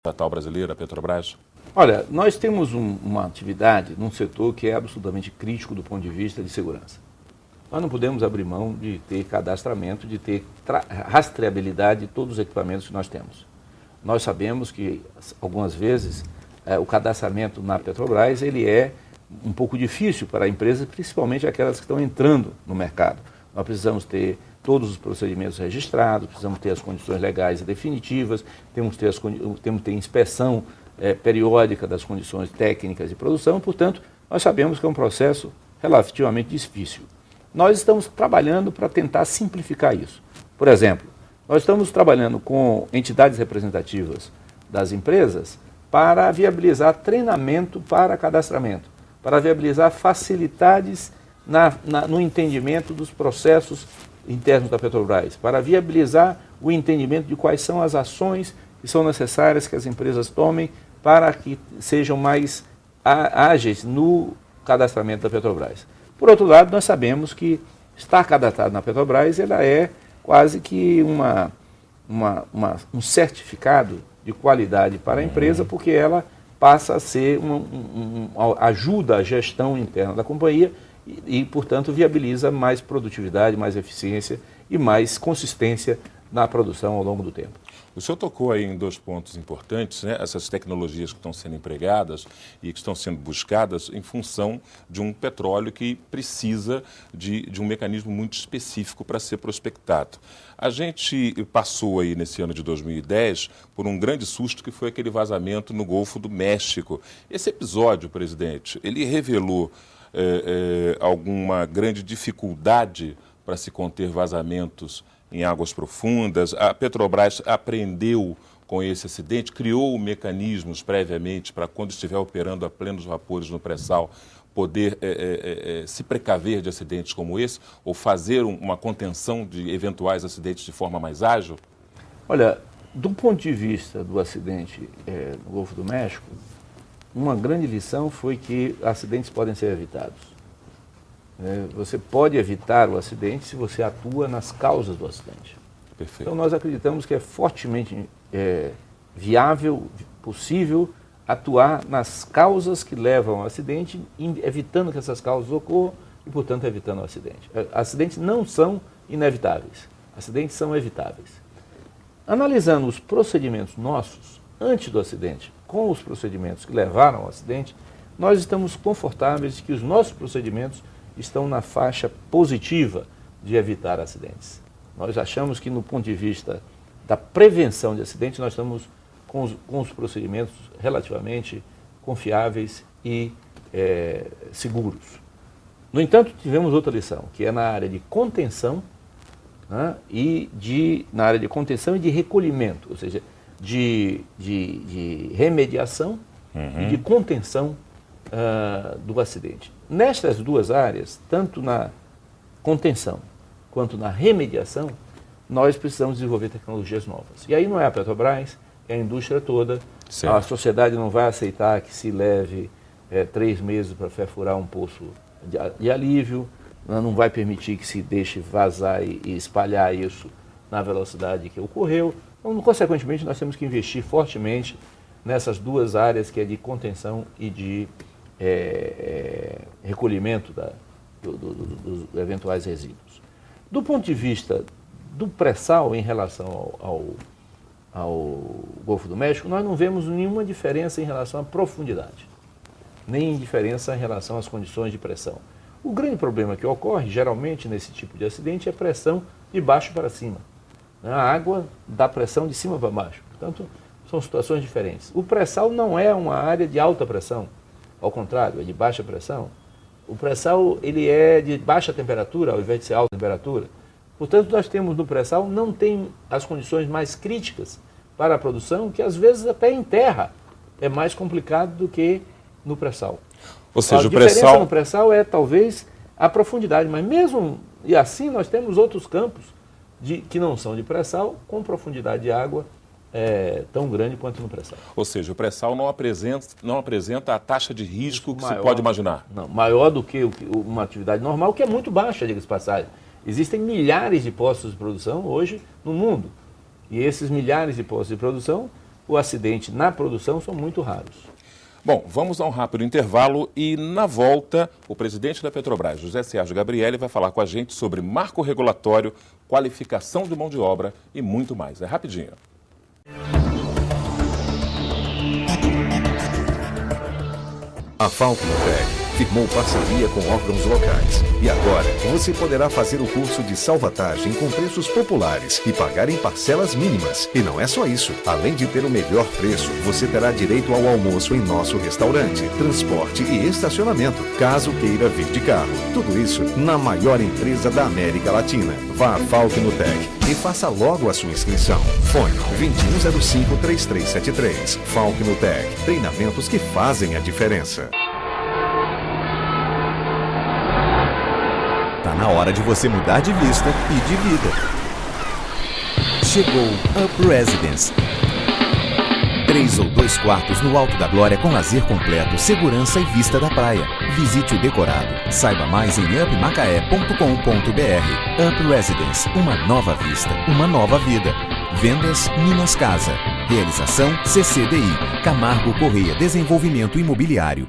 estatal brasileira, a Petrobras? Olha, nós temos uma atividade num setor que é absolutamente crítico do ponto de vista de segurança. Nós não podemos abrir mão de ter cadastramento, de ter rastreabilidade de todos os equipamentos que nós temos. Nós sabemos que, algumas vezes, o cadastramento na Petrobras ele é um pouco difícil para empresas, principalmente aquelas que estão entrando no mercado. Nós precisamos ter todos os procedimentos registrados, precisamos ter as condições legais e definitivas, temos que ter inspeção periódica das condições técnicas de produção, portanto, nós sabemos que é um processo relativamente difícil. Nós estamos trabalhando para tentar simplificar isso. Por exemplo, nós estamos trabalhando com entidades representativas das empresas para viabilizar treinamento para cadastramento, para viabilizar facilidades no entendimento dos processos internos da Petrobras, para viabilizar o entendimento de quais são as ações que são necessárias que as empresas tomem para que sejam mais ágeis no cadastramento da Petrobras. Por outro lado, nós sabemos que estar cadastrado na Petrobras ela é quase que um certificado de qualidade para a empresa, porque ela passa a ser ajuda à gestão interna da companhia e, portanto, viabiliza mais produtividade, mais eficiência e mais consistência na produção ao longo do tempo. O senhor tocou aí em dois pontos importantes, né? Essas tecnologias que estão sendo empregadas e que estão sendo buscadas em função de um petróleo que precisa de um mecanismo muito específico para ser prospectado. A gente passou aí nesse ano de 2010 por um grande susto que foi aquele vazamento no Golfo do México. Esse episódio, presidente, ele revelou alguma grande dificuldade para se conter vazamentos em águas profundas? A Petrobras aprendeu com esse acidente, criou mecanismos previamente para, quando estiver operando a plenos vapores no pré-sal, poder se precaver de acidentes como esse, ou fazer uma contenção de eventuais acidentes de forma mais ágil? Olha, do ponto de vista do acidente no Golfo do México, uma grande lição foi que acidentes podem ser evitados. Você pode evitar o acidente se você atua nas causas do acidente. Perfeito. Então nós acreditamos que é fortemente viável, possível, atuar nas causas que levam ao acidente, evitando que essas causas ocorram e, portanto, evitando o acidente. Acidentes não são inevitáveis, acidentes são evitáveis. Analisando os procedimentos nossos, antes do acidente, com os procedimentos que levaram ao acidente, nós estamos confortáveis de que os nossos procedimentos estão na faixa positiva de evitar acidentes. Nós achamos que, no ponto de vista da prevenção de acidentes, nós estamos com os procedimentos relativamente confiáveis e seguros. No entanto, tivemos outra lição, que é na área de contenção, né, na área de contenção e de recolhimento, ou seja, de remediação e de contenção do acidente. Nestas duas áreas, tanto na contenção quanto na remediação, nós precisamos desenvolver tecnologias novas. E aí não é a Petrobras, é a indústria toda. Certo. A sociedade não vai aceitar que se leve 3 meses para perfurar um poço de alívio, não vai permitir que se deixe vazar e espalhar isso na velocidade que ocorreu. Então, consequentemente, nós temos que investir fortemente nessas duas áreas, que é de contenção e de recolhimento dos eventuais resíduos. Do ponto de vista do pré-sal em relação ao Golfo do México, nós não vemos nenhuma diferença em relação à profundidade, nem diferença em relação às condições de pressão. O grande problema que ocorre, geralmente, nesse tipo de acidente é pressão de baixo para cima. A água dá pressão de cima para baixo. Portanto, são situações diferentes. O pré-sal não é uma área de alta pressão. Ao contrário, é de baixa pressão. O pré-sal ele é de baixa temperatura, ao invés de ser alta temperatura. Portanto, nós temos no pré-sal, não tem as condições mais críticas para a produção, que às vezes até em terra é mais complicado do que no pré-sal. Ou seja, a diferença no pré-sal é talvez a profundidade, mas mesmo e assim nós temos outros campos que não são de pré-sal, com profundidade de água tão grande quanto no pré-sal. Ou seja, o pré-sal não apresenta a taxa de risco que se pode imaginar. Não, maior do que uma atividade normal, que é muito baixa, diga-se de passagem. Existem milhares de postos de produção hoje no mundo. E esses milhares de postos de produção, o acidente na produção são muito raros. Bom, vamos a um rápido intervalo e, na volta, o presidente da Petrobras, José Sérgio Gabrielli, vai falar com a gente sobre marco regulatório, qualificação de mão de obra e muito mais. É rapidinho. A Falconotec firmou parceria com órgãos locais. E agora, você poderá fazer o curso de salvatagem com preços populares e pagar em parcelas mínimas. E não é só isso. Além de ter o melhor preço, você terá direito ao almoço em nosso restaurante, transporte e estacionamento, caso queira vir de carro. Tudo isso na maior empresa da América Latina. Vá à Falconotec e faça logo a sua inscrição. Fone 2105-3373. Falconotec. Treinamentos que fazem a diferença. Tá na hora de você mudar de vista e de vida. Chegou Up Residence. 3 ou 2 quartos no Alto da Glória com lazer completo, segurança e vista da praia. Visite o decorado. Saiba mais em upmacaé.com.br. Up Residence, uma nova vista, uma nova vida. Vendas Minas Casa. Realização CCDI. Camargo Correia Desenvolvimento Imobiliário.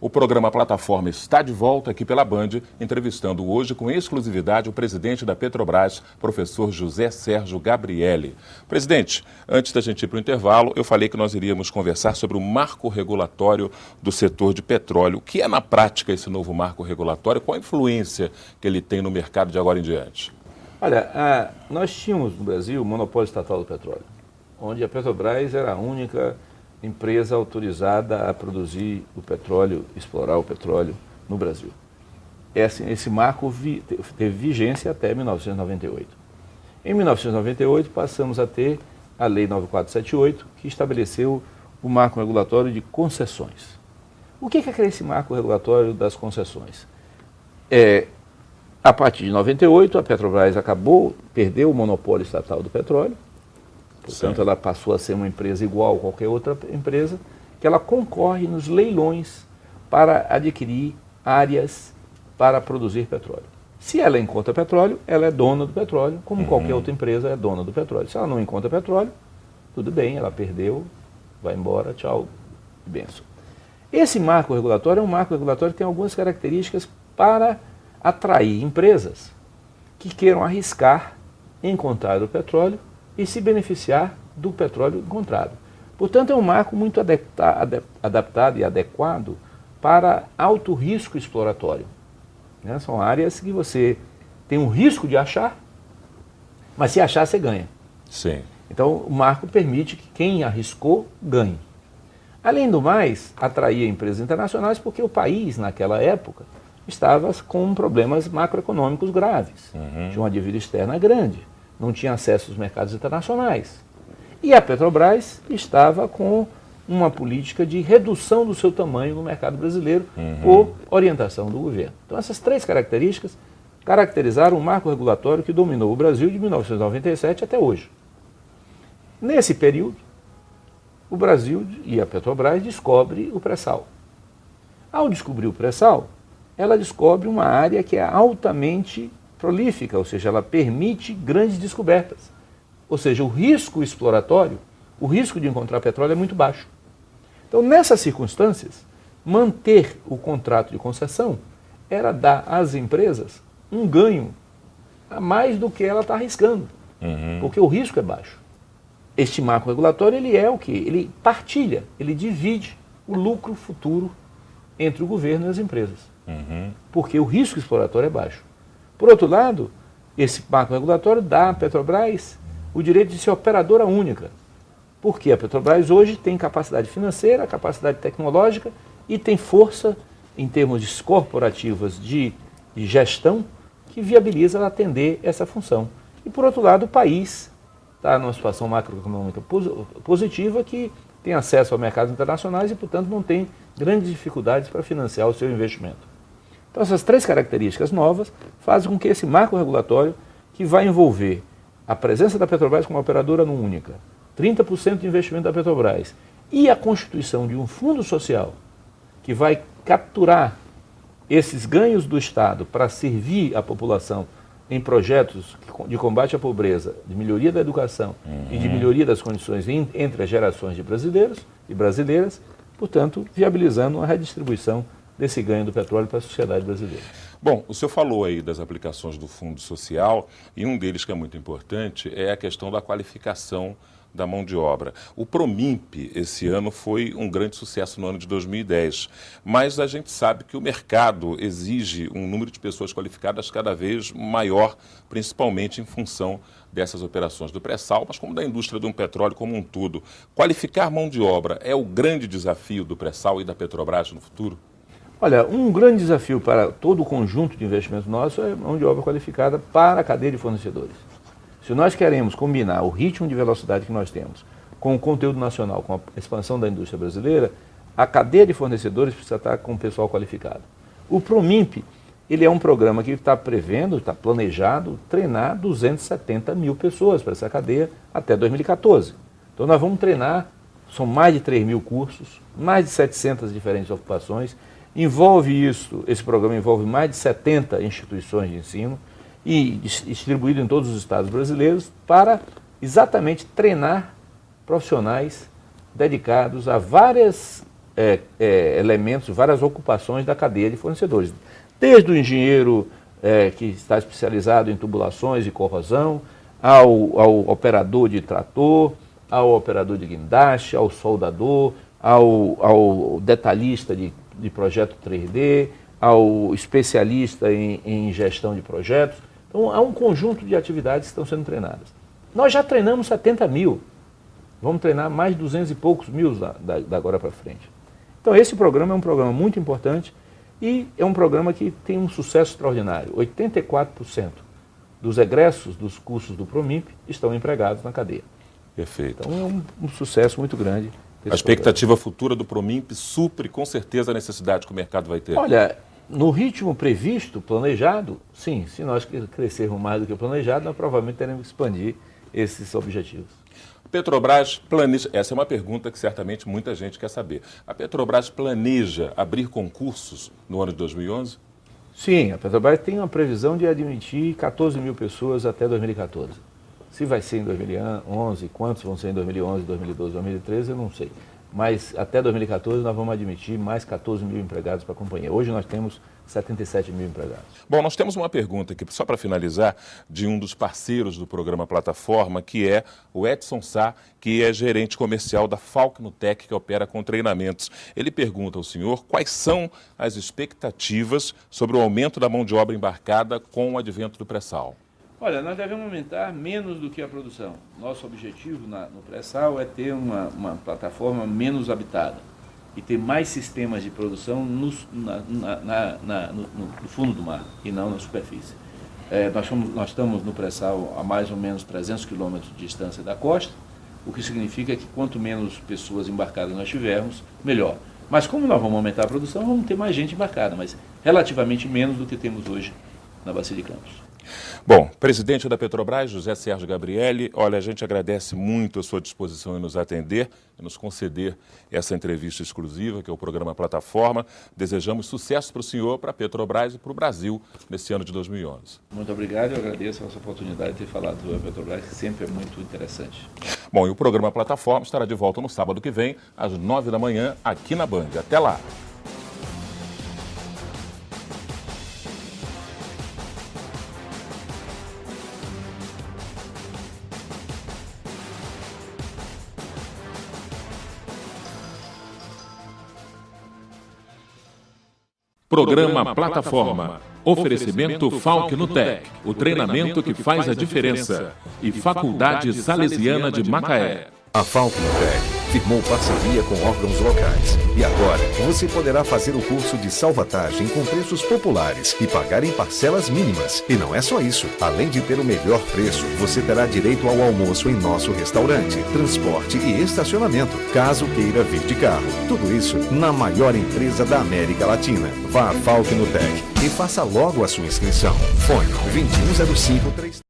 O programa Plataforma está de volta aqui pela Band, entrevistando hoje com exclusividade o presidente da Petrobras, professor José Sérgio Gabrielli. Presidente, antes da gente ir para o intervalo, eu falei que nós iríamos conversar sobre o marco regulatório do setor de petróleo. O que é na prática esse novo marco regulatório? Qual a influência que ele tem no mercado de agora em diante? Olha, nós tínhamos no Brasil o monopólio estatal do petróleo, onde a Petrobras era a única empresa autorizada a produzir o petróleo, explorar o petróleo no Brasil. Esse marco teve vigência até 1998. Em 1998, passamos a ter a Lei 9478, que estabeleceu o marco regulatório de concessões. O que é esse marco regulatório das concessões? A partir de 98, a Petrobras perdeu o monopólio estatal do petróleo. Portanto, ela passou a ser uma empresa igual a qualquer outra empresa, que ela concorre nos leilões para adquirir áreas para produzir petróleo. Se ela encontra petróleo, ela é dona do petróleo, como qualquer outra empresa é dona do petróleo. Se ela não encontra petróleo, tudo bem, ela perdeu, vai embora, tchau, benção. Esse marco regulatório é um marco regulatório que tem algumas características para atrair empresas que queiram arriscar encontrar o petróleo e se beneficiar do petróleo encontrado. Portanto, é um marco muito adaptado e adequado para alto risco exploratório. Né? São áreas que você tem um risco de achar, mas se achar, você ganha. Sim. Então, o marco permite que quem arriscou ganhe. Além do mais, atraía empresas internacionais porque o país, naquela época, estava com problemas macroeconômicos graves. Tinha uma dívida externa grande. Não tinha acesso aos mercados internacionais. E a Petrobras estava com uma política de redução do seu tamanho no mercado brasileiro por orientação do governo. Então, essas três características caracterizaram o marco regulatório que dominou o Brasil de 1997 até hoje. Nesse período, o Brasil e a Petrobras descobrem o pré-sal. Ao descobrir o pré-sal, ela descobre uma área que é altamente prolífica, ou seja, ela permite grandes descobertas. Ou seja, o risco exploratório, o risco de encontrar petróleo é muito baixo. Então, nessas circunstâncias, manter o contrato de concessão era dar às empresas um ganho a mais do que ela está arriscando, porque o risco é baixo. Este marco regulatório, ele é o quê? Ele partilha, ele divide o lucro futuro entre o governo e as empresas, porque o risco exploratório é baixo. Por outro lado, esse marco regulatório dá à Petrobras o direito de ser operadora única, porque a Petrobras hoje tem capacidade financeira, capacidade tecnológica e tem força em termos corporativas de gestão que viabiliza ela atender essa função. E por outro lado, o país está numa situação macroeconômica positiva que tem acesso a mercados internacionais e, portanto, não tem grandes dificuldades para financiar o seu investimento. Então, essas três características novas fazem com que esse marco regulatório, que vai envolver a presença da Petrobras como operadora não única, 30% de investimento da Petrobras e a constituição de um fundo social que vai capturar esses ganhos do Estado para servir a população em projetos de combate à pobreza, de melhoria da educação e de melhoria das condições entre as gerações de brasileiros e brasileiras, portanto, viabilizando uma redistribuição desse ganho do petróleo para a sociedade brasileira. Bom, o senhor falou aí das aplicações do Fundo Social e um deles que é muito importante é a questão da qualificação da mão de obra. O Promimp, esse ano, foi um grande sucesso no ano de 2010, mas a gente sabe que o mercado exige um número de pessoas qualificadas cada vez maior, principalmente em função dessas operações do pré-sal, mas como da indústria do petróleo como um todo. Qualificar mão de obra é o grande desafio do pré-sal e da Petrobras no futuro? Olha, um grande desafio para todo o conjunto de investimentos nosso é mão de obra qualificada para a cadeia de fornecedores. Se nós queremos combinar o ritmo de velocidade que nós temos com o conteúdo nacional, com a expansão da indústria brasileira, a cadeia de fornecedores precisa estar com o pessoal qualificado. O Promimp, ele é um programa que está prevendo, está planejado, treinar 270 mil pessoas para essa cadeia até 2014. Então nós vamos treinar, são mais de 3 mil cursos, mais de 700 diferentes ocupações. Esse programa envolve mais de 70 instituições de ensino, e distribuído em todos os estados brasileiros para exatamente treinar profissionais dedicados a vários elementos, várias ocupações da cadeia de fornecedores. Desde o engenheiro que está especializado em tubulações e corrosão, ao operador de trator, ao operador de guindaste, ao soldador, ao detalhista de projeto 3D, ao especialista em gestão de projetos. Então, há um conjunto de atividades que estão sendo treinadas. Nós já treinamos 70 mil, vamos treinar mais de 200 e poucos mil da agora para frente. Então, esse programa é um programa muito importante e é um programa que tem um sucesso extraordinário. 84% dos egressos dos cursos do Promimp estão empregados na cadeia. Perfeito. Então, é um sucesso muito grande. A expectativa futura do Promimp supre com certeza a necessidade que o mercado vai ter. Olha, no ritmo previsto, planejado, sim. Se nós crescermos mais do que o planejado, nós provavelmente teremos que expandir esses objetivos. Petrobras planeja, essa é uma pergunta que certamente muita gente quer saber. A Petrobras planeja abrir concursos no ano de 2011? Sim, a Petrobras tem uma previsão de admitir 14 mil pessoas até 2014. Se vai ser em 2011, quantos vão ser em 2011, 2012, 2013, eu não sei. Mas até 2014 nós vamos admitir mais 14 mil empregados para a companhia. Hoje nós temos 77 mil empregados. Bom, nós temos uma pergunta aqui, só para finalizar, de um dos parceiros do programa Plataforma, que é o Edson Sá, que é gerente comercial da Falcnotec, que opera com treinamentos. Ele pergunta ao senhor quais são as expectativas sobre o aumento da mão de obra embarcada com o advento do pré-sal. Olha, nós devemos aumentar menos do que a produção. Nosso objetivo no pré-sal é ter uma plataforma menos habitada e ter mais sistemas de produção no fundo do mar e não na superfície. Nós estamos no pré-sal a mais ou menos 300 quilômetros de distância da costa, o que significa que quanto menos pessoas embarcadas nós tivermos, melhor. Mas como nós vamos aumentar a produção, vamos ter mais gente embarcada, mas relativamente menos do que temos hoje na Bacia de Campos. Bom, presidente da Petrobras, José Sérgio Gabrielli, olha, a gente agradece muito a sua disposição em nos atender e nos conceder essa entrevista exclusiva, que é o programa Plataforma. Desejamos sucesso para o senhor, para a Petrobras e para o Brasil nesse ano de 2011. Muito obrigado, eu agradeço essa oportunidade de ter falado sobre a Petrobras, que sempre é muito interessante. Bom, e o programa Plataforma estará de volta no sábado que vem, às 9 da manhã, aqui na Band. Até lá! Programa Plataforma. Oferecimento Falcnotec, o treinamento que faz a diferença. E Faculdade Salesiana de Macaé. A Falcnotec firmou parceria com órgãos locais. E agora, você poderá fazer o curso de salvatagem com preços populares e pagar em parcelas mínimas. E não é só isso. Além de ter o melhor preço, você terá direito ao almoço em nosso restaurante, transporte e estacionamento, caso queira vir de carro. Tudo isso na maior empresa da América Latina. Vá à Falcnotec e faça logo a sua inscrição. Fone 210533.